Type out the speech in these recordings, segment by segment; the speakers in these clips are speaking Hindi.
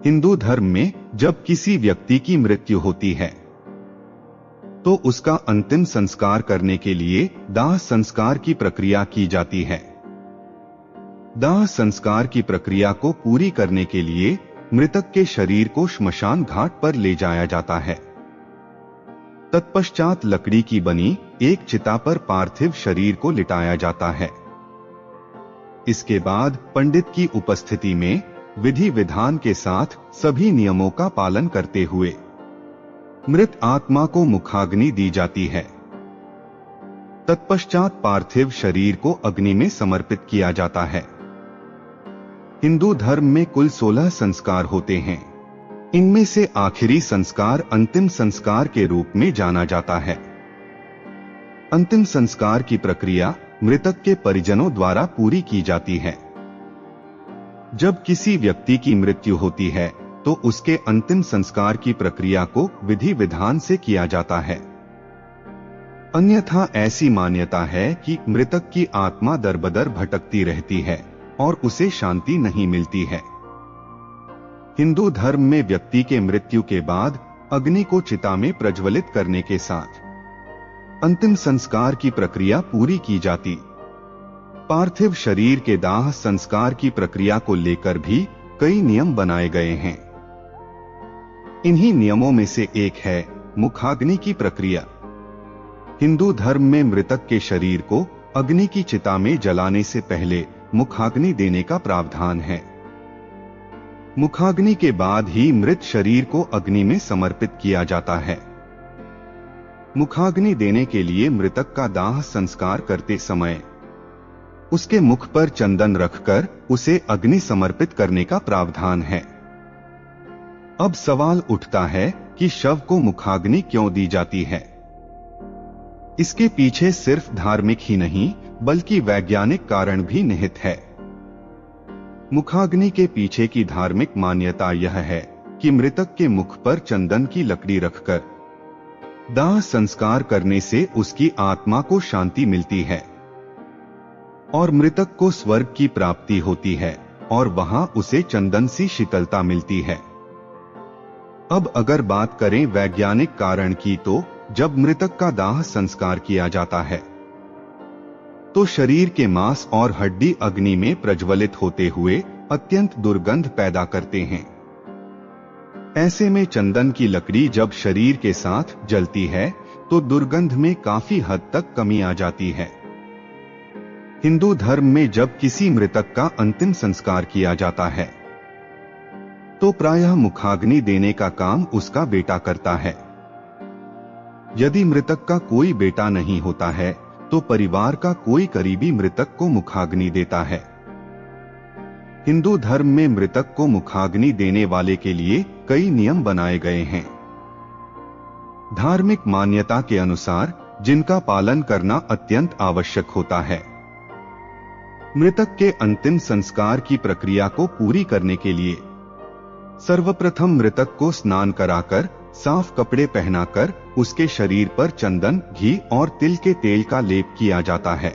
हिंदू धर्म में जब किसी व्यक्ति की मृत्यु होती है तो उसका अंतिम संस्कार करने के लिए दाह संस्कार की प्रक्रिया की जाती है। दाह संस्कार की प्रक्रिया को पूरी करने के लिए मृतक के शरीर को श्मशान घाट पर ले जाया जाता है। तत्पश्चात लकड़ी की बनी एक चिता पर पार्थिव शरीर को लिटाया जाता है। इसके बाद पंडित की उपस्थिति में विधि विधान के साथ सभी नियमों का पालन करते हुए मृत आत्मा को मुखाग्नि दी जाती है। तत्पश्चात पार्थिव शरीर को अग्नि में समर्पित किया जाता है। हिंदू धर्म में कुल 16 संस्कार होते हैं। इनमें से आखिरी संस्कार अंतिम संस्कार के रूप में जाना जाता है। अंतिम संस्कार की प्रक्रिया मृतक के परिजनों द्वारा पूरी की जाती है। जब किसी व्यक्ति की मृत्यु होती है तो उसके अंतिम संस्कार की प्रक्रिया को विधि विधान से किया जाता है। अन्यथा ऐसी मान्यता है कि मृतक की आत्मा दरबदर भटकती रहती है और उसे शांति नहीं मिलती है। हिंदू धर्म में व्यक्ति के मृत्यु के बाद अग्नि को चिता में प्रज्वलित करने के साथ अंतिम संस्कार की प्रक्रिया पूरी की जाती। पार्थिव शरीर के दाह संस्कार की प्रक्रिया को लेकर भी कई नियम बनाए गए हैं। इन्हीं नियमों में से एक है मुखाग्नि की प्रक्रिया। हिंदू धर्म में मृतक के शरीर को अग्नि की चिता में जलाने से पहले मुखाग्नि देने का प्रावधान है। मुखाग्नि के बाद ही मृत शरीर को अग्नि में समर्पित किया जाता है। मुखाग्नि देने के लिए मृतक का दाह संस्कार करते समय उसके मुख पर चंदन रखकर उसे अग्नि समर्पित करने का प्रावधान है। अब सवाल उठता है कि शव को मुखाग्नि क्यों दी जाती है। इसके पीछे सिर्फ धार्मिक ही नहीं बल्कि वैज्ञानिक कारण भी निहित है। मुखाग्नि के पीछे की धार्मिक मान्यता यह है कि मृतक के मुख पर चंदन की लकड़ी रखकर दाह संस्कार करने से उसकी आत्मा को शांति मिलती है और मृतक को स्वर्ग की प्राप्ति होती है और वहां उसे चंदन सी शीतलता मिलती है। अब अगर बात करें वैज्ञानिक कारण की तो जब मृतक का दाह संस्कार किया जाता है तो शरीर के मांस और हड्डी अग्नि में प्रज्वलित होते हुए अत्यंत दुर्गंध पैदा करते हैं। ऐसे में चंदन की लकड़ी जब शरीर के साथ जलती है तो दुर्गंध में काफी हद तक कमी आ जाती है। हिंदू धर्म में जब किसी मृतक का अंतिम संस्कार किया जाता है तो प्रायः मुखाग्नि देने का काम उसका बेटा करता है। यदि मृतक का कोई बेटा नहीं होता है तो परिवार का कोई करीबी मृतक को मुखाग्नि देता है। हिंदू धर्म में मृतक को मुखाग्नि देने वाले के लिए कई नियम बनाए गए हैं। धार्मिक मान्यता के अनुसार जिनका पालन करना अत्यंत आवश्यक होता है। मृतक के अंतिम संस्कार की प्रक्रिया को पूरी करने के लिए सर्वप्रथम मृतक को स्नान कराकर साफ कपड़े पहनाकर उसके शरीर पर चंदन, घी और तिल के तेल का लेप किया जाता है।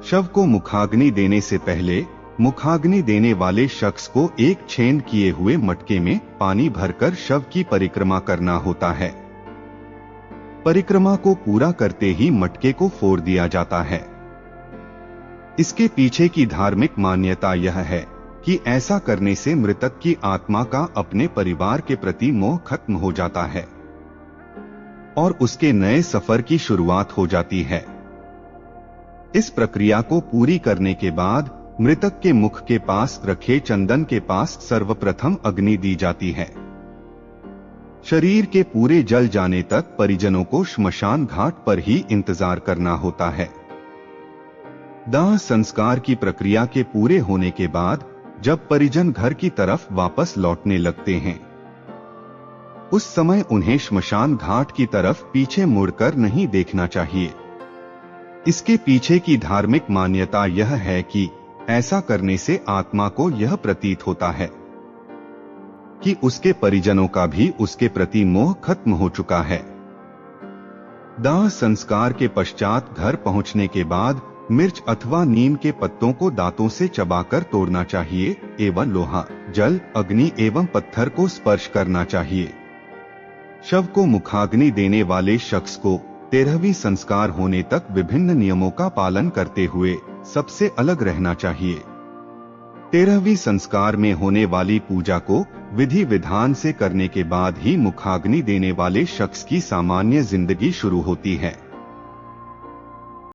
शव को मुखाग्नि देने से पहले मुखाग्नि देने वाले शख्स को एक छेद किए हुए मटके में पानी भरकर शव की परिक्रमा करना होता है। परिक्रमा को पूरा करते ही मटके को फोड़ दिया जाता है। इसके पीछे की धार्मिक मान्यता यह है कि ऐसा करने से मृतक की आत्मा का अपने परिवार के प्रति मोह खत्म हो जाता है और उसके नए सफर की शुरुआत हो जाती है। इस प्रक्रिया को पूरी करने के बाद मृतक के मुख के पास रखे चंदन के पास सर्वप्रथम अग्नि दी जाती है। शरीर के पूरे जल जाने तक परिजनों को श्मशान घाट पर ही इंतजार करना होता है। दाह संस्कार की प्रक्रिया के पूरे होने के बाद जब परिजन घर की तरफ वापस लौटने लगते हैं उस समय उन्हें श्मशान घाट की तरफ पीछे मुड़कर नहीं देखना चाहिए। इसके पीछे की धार्मिक मान्यता यह है कि ऐसा करने से आत्मा को यह प्रतीत होता है कि उसके परिजनों का भी उसके प्रति मोह खत्म हो चुका है। दाह संस्कार के पश्चात घर पहुंचने के बाद मिर्च अथवा नीम के पत्तों को दांतों से चबाकर तोड़ना चाहिए एवं लोहा, जल, अग्नि एवं पत्थर को स्पर्श करना चाहिए। शव को मुखाग्नि देने वाले शख्स को 13वीं संस्कार होने तक विभिन्न नियमों का पालन करते हुए सबसे अलग रहना चाहिए। 13वीं संस्कार में होने वाली पूजा को विधि विधान से करने के बाद ही मुखाग्नि देने वाले शख्स की सामान्य जिंदगी शुरू होती है।